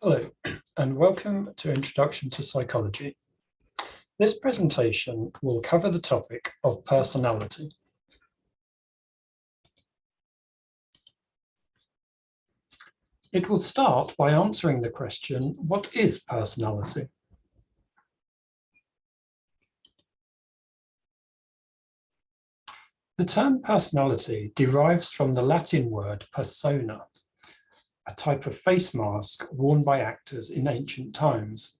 Hello, and welcome to Introduction to Psychology. This presentation will cover the topic of personality. It will start by answering the question, what is personality? The term personality derives from the Latin word persona, a type of face mask worn by actors in ancient times.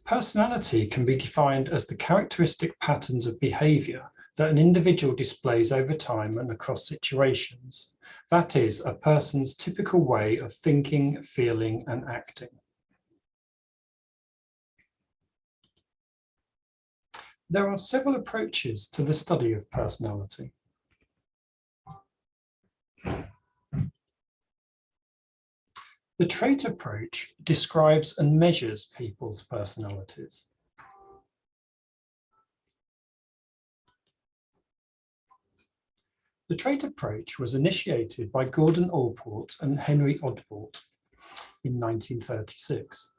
Personality can be defined as the characteristic patterns of behavior that an individual displays over time and across situations. That is, a person's typical way of thinking, feeling, and acting. There are several approaches to the study of personality. The trait approach describes and measures people's personalities. The trait approach was initiated by Gordon Allport and Henry Odbert in 1936.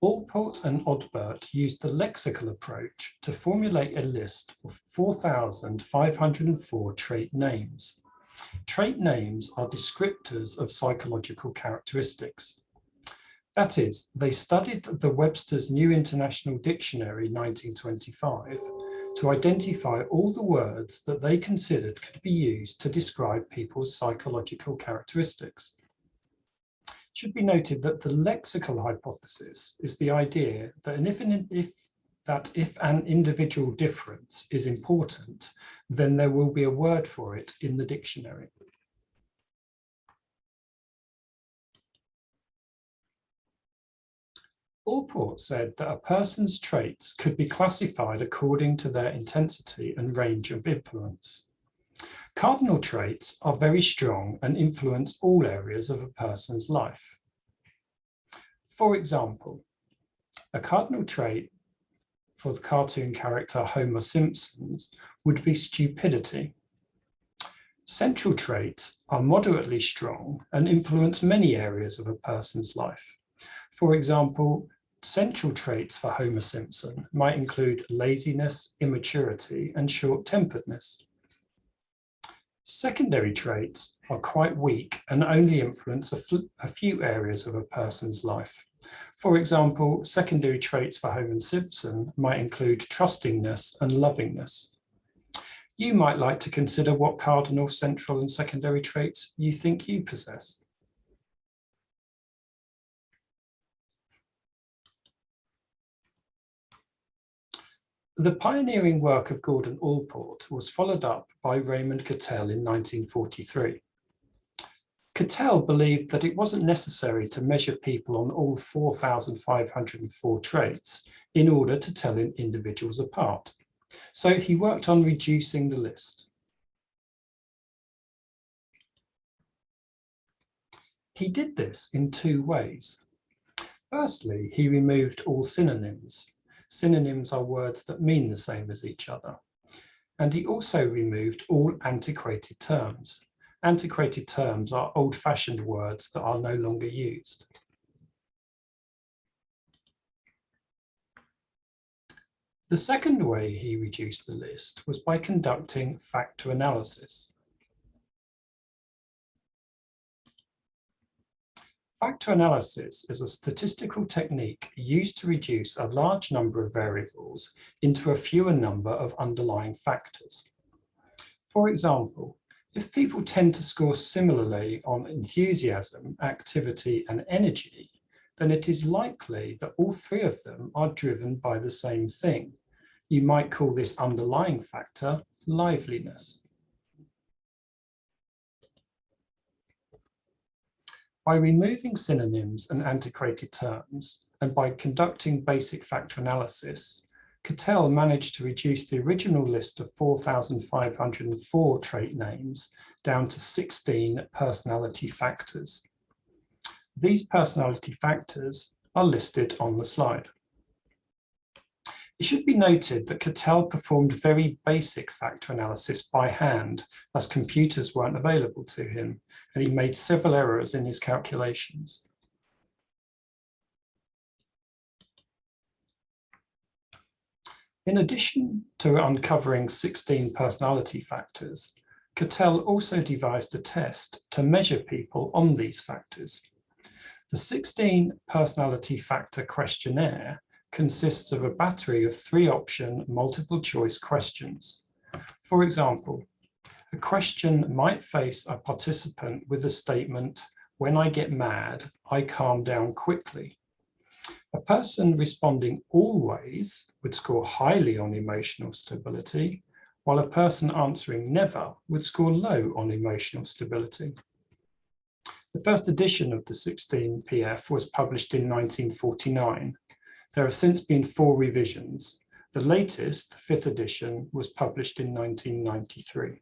Allport and Odbert used the lexical approach to formulate a list of 4,504 trait names. Trait names are descriptors of psychological characteristics. That is, they studied the Webster's New International Dictionary 1925 to identify all the words that they considered could be used to describe people's psychological characteristics. It should be noted that the lexical hypothesis is the idea that if an individual difference is important, then there will be a word for it in the dictionary. Allport said that a person's traits could be classified according to their intensity and range of influence. Cardinal traits are very strong and influence all areas of a person's life. For example, a cardinal trait for the cartoon character Homer Simpson would be stupidity. Central traits are moderately strong and influence many areas of a person's life. For example, central traits for Homer Simpson might include laziness, immaturity, and short-temperedness. Secondary traits are quite weak and only influence a few areas of a person's life. For example, secondary traits for Homer Simpson might include trustingness and lovingness. You might like to consider what cardinal, central, and secondary traits you think you possess. The pioneering work of Gordon Allport was followed up by Raymond Cattell in 1943. Cattell believed that it wasn't necessary to measure people on all 4,504 traits in order to tell individuals apart. So he worked on reducing the list. He did this in two ways. Firstly, he removed all synonyms. Synonyms are words that mean the same as each other. And he also removed all antiquated terms. Antiquated terms are old-fashioned words that are no longer used. The second way he reduced the list was by conducting factor analysis. Factor analysis is a statistical technique used to reduce a large number of variables into a fewer number of underlying factors. For example, if people tend to score similarly on enthusiasm, activity, and energy, then it is likely that all three of them are driven by the same thing. You might call this underlying factor liveliness. By removing synonyms and antiquated terms, and by conducting basic factor analysis, Cattell managed to reduce the original list of 4,504 trait names down to 16 personality factors. These personality factors are listed on the slide. It should be noted that Cattell performed very basic factor analysis by hand, as computers weren't available to him, and he made several errors in his calculations. In addition to uncovering 16 personality factors, Cattell also devised a test to measure people on these factors. The 16 personality factor questionnaire consists of a battery of 3-option multiple choice questions. For example, a question might face a participant with a statement, "When I get mad, I calm down quickly." A person responding always would score highly on emotional stability, while a person answering never would score low on emotional stability. The first edition of the 16 PF was published in 1949. There have since been 4 revisions. The latest, the 5th edition, was published in 1993.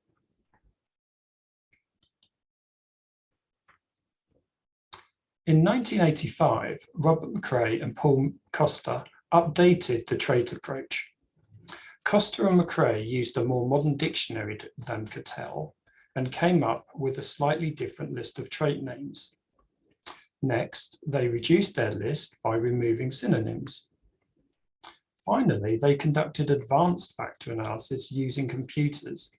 In 1985, Robert McCrae and Paul Costa updated the trait approach. Costa and McCrae used a more modern dictionary than Cattell and came up with a slightly different list of trait names. Next, they reduced their list by removing synonyms. Finally, they conducted advanced factor analysis using computers.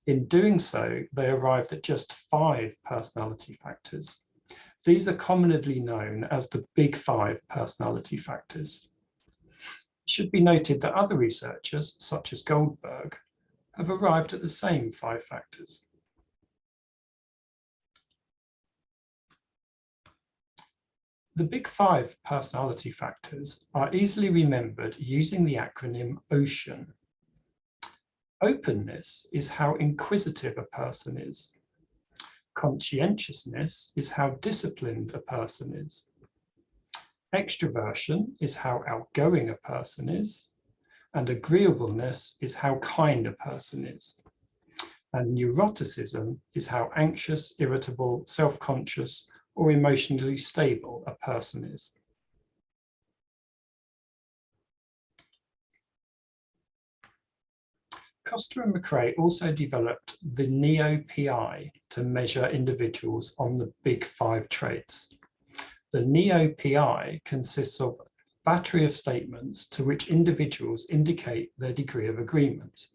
In doing so, they arrived at just 5 personality factors. These are commonly known as the Big 5 personality factors. It should be noted that other researchers, such as Goldberg, have arrived at the same 5 factors. The Big 5 personality factors are easily remembered using the acronym OCEAN. Openness is how inquisitive a person is. Conscientiousness is how disciplined a person is. Extroversion is how outgoing a person is. And agreeableness is how kind a person is. And neuroticism is how anxious, irritable, self-conscious, or emotionally stable a person is. Costa and McCrae also developed the NEO-PI to measure individuals on the Big 5 traits. The NEO-PI consists of a battery of statements to which individuals indicate their degree of agreement.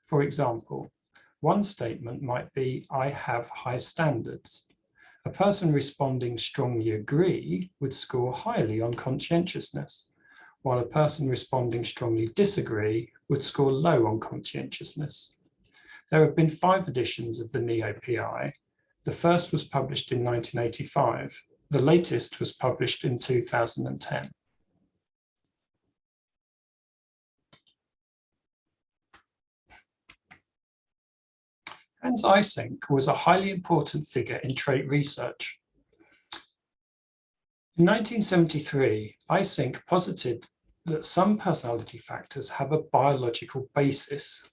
For example, one statement might be, "I have high standards." A person responding strongly agree would score highly on conscientiousness, while a person responding strongly disagree would score low on conscientiousness. There have been 5 editions of the NEO-PI. The first was published in 1985. The latest was published in 2010. Hans Eysenck was a highly important figure in trait research. In 1973, Eysenck posited that some personality factors have a biological basis.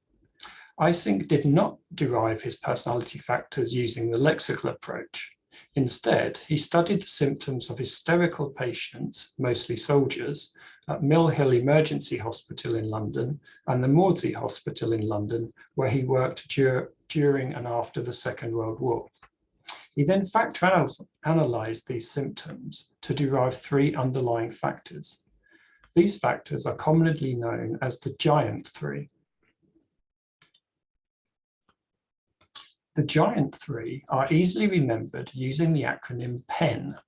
Eysenck did not derive his personality factors using the lexical approach. Instead, he studied the symptoms of hysterical patients, mostly soldiers, at Mill Hill Emergency Hospital in London and the Maudsley Hospital in London, where he worked during and after the Second World War. He then factor analyzed these symptoms to derive 3 underlying factors. These factors are commonly known as the giant 3. The giant 3 are easily remembered using the acronym PEN.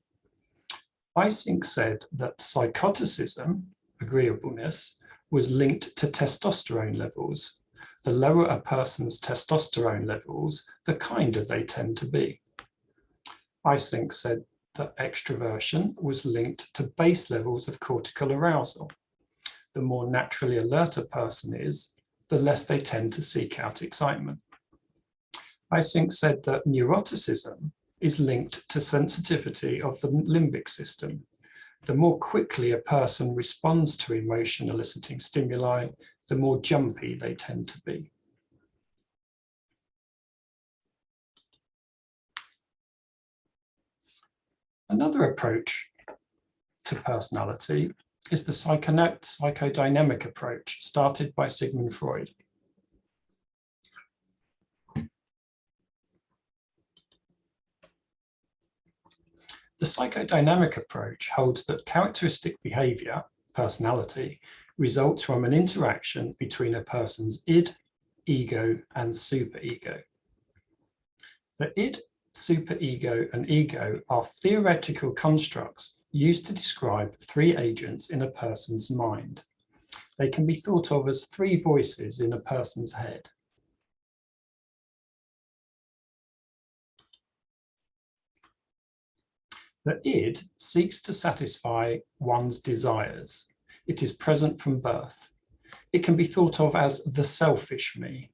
Eysenck said that psychoticism, agreeableness, was linked to testosterone levels. The lower a person's testosterone levels, the kinder they tend to be. Eysenck said that extroversion was linked to base levels of cortical arousal. The more naturally alert a person is, the less they tend to seek out excitement. Eysenck said that neuroticism is linked to sensitivity of the limbic system. The more quickly a person responds to emotion eliciting stimuli, the more jumpy they tend to be. Another approach to personality is the psychodynamic approach started by Sigmund Freud. The psychodynamic approach holds that characteristic behavior, personality, results from an interaction between a person's id, ego, and superego. The id, superego, and ego are theoretical constructs used to describe three agents in a person's mind. They can be thought of as three voices in a person's head. The id seeks to satisfy one's desires. It is present from birth. It can be thought of as the selfish me.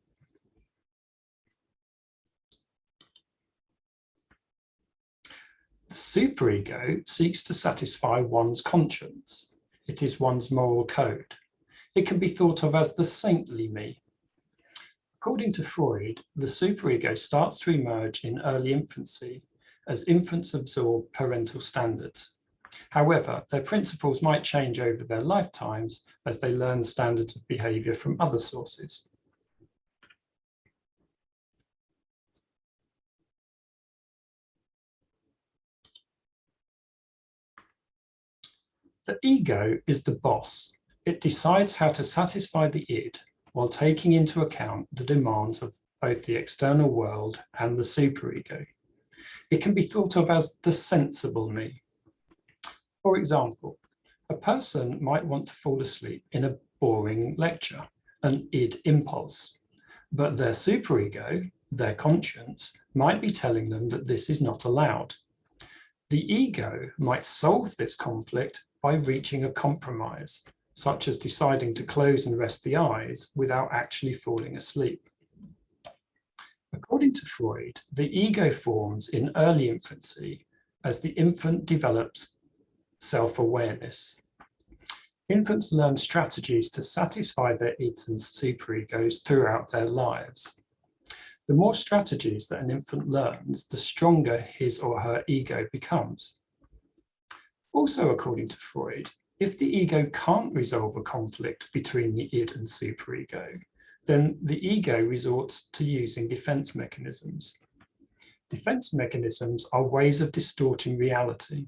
The superego seeks to satisfy one's conscience. It is one's moral code. It can be thought of as the saintly me. According to Freud, the superego starts to emerge in early infancy as infants absorb parental standards. However, their principles might change over their lifetimes as they learn standards of behavior from other sources. The ego is the boss. It decides how to satisfy the id while taking into account the demands of both the external world and the superego. It can be thought of as the sensible me. For example, a person might want to fall asleep in a boring lecture, an id impulse, but their superego, their conscience, might be telling them that this is not allowed. The ego might solve this conflict by reaching a compromise, such as deciding to close and rest the eyes without actually falling asleep. According to Freud, the ego forms in early infancy as the infant develops self-awareness. Infants learn strategies to satisfy their ids and superegos throughout their lives. The more strategies that an infant learns, the stronger his or her ego becomes. Also, according to Freud, if the ego can't resolve a conflict between the id and superego, then the ego resorts to using defense mechanisms. Defense mechanisms are ways of distorting reality.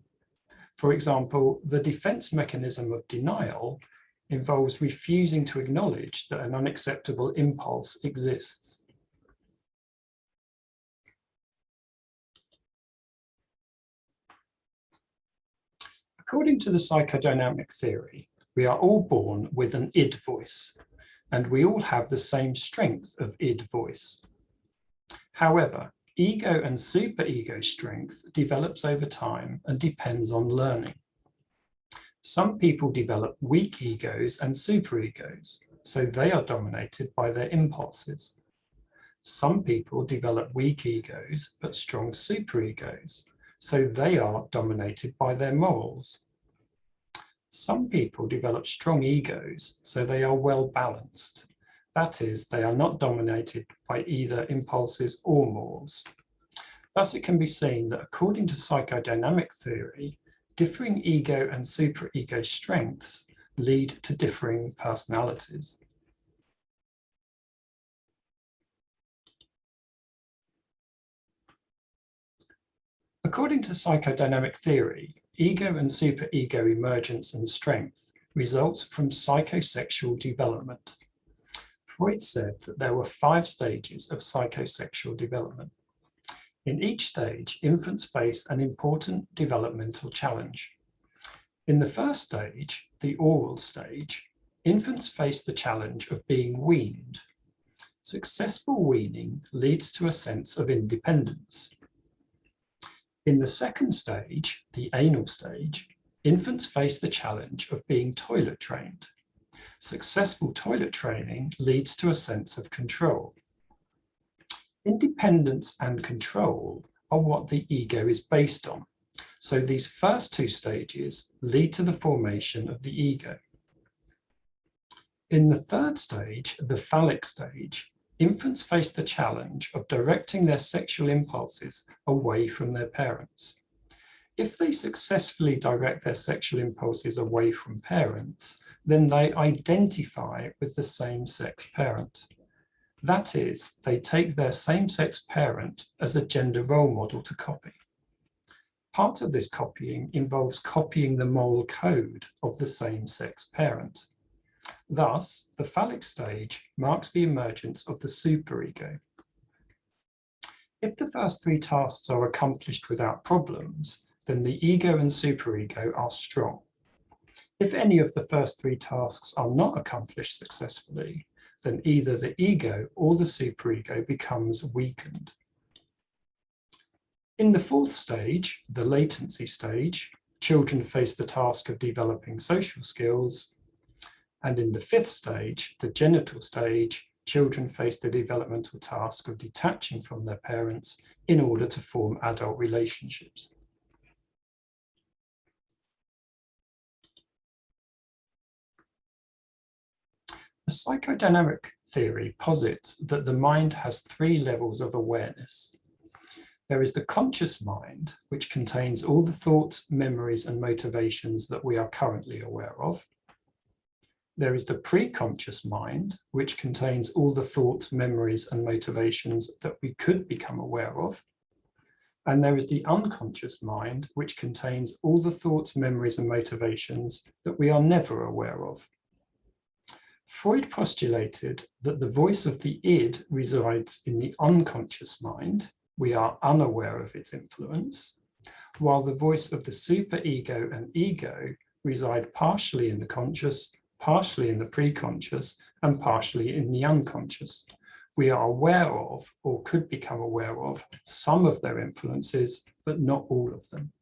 For example, the defense mechanism of denial involves refusing to acknowledge that an unacceptable impulse exists. According to the psychodynamic theory, we are all born with an id voice, and we all have the same strength of id voice. However, ego and superego strength develops over time and depends on learning. Some people develop weak egos and superegos, so they are dominated by their impulses. Some people develop weak egos but strong superegos, so they are dominated by their morals. Some people develop strong egos, so they are well balanced. That is, they are not dominated by either impulses or morals. Thus, it can be seen that according to psychodynamic theory, differing ego and superego strengths lead to differing personalities. According to psychodynamic theory, ego and superego emergence and strength results from psychosexual development. Freud said that there were 5 stages of psychosexual development. In each stage, infants face an important developmental challenge. In the first stage, the oral stage, infants face the challenge of being weaned. Successful weaning leads to a sense of independence. In the second stage, the anal stage, infants face the challenge of being toilet trained. Successful toilet training leads to a sense of control. Independence and control are what the ego is based on. So these first 2 stages lead to the formation of the ego. In the third stage, the phallic stage, infants face the challenge of directing their sexual impulses away from their parents. If they successfully direct their sexual impulses away from parents, then they identify with the same-sex parent. That is, they take their same-sex parent as a gender role model to copy. Part of this copying involves copying the moral code of the same-sex parent. Thus, the phallic stage marks the emergence of the superego. If the first three tasks are accomplished without problems, then the ego and superego are strong. If any of the first three tasks are not accomplished successfully, then either the ego or the superego becomes weakened. In the fourth stage, the latency stage, children face the task of developing social skills. And in the fifth stage, the genital stage, children face the developmental task of detaching from their parents in order to form adult relationships. The psychodynamic theory posits that the mind has three levels of awareness. There is the conscious mind, which contains all the thoughts, memories, and motivations that we are currently aware of. There is the pre-conscious mind, which contains all the thoughts, memories, and motivations that we could become aware of. And there is the unconscious mind, which contains all the thoughts, memories, and motivations that we are never aware of. Freud postulated that the voice of the id resides in the unconscious mind. We are unaware of its influence, while the voice of the superego and ego reside partially in the conscious, partially in the pre-conscious, and partially in the unconscious. We are aware of, or could become aware of, some of their influences, but not all of them.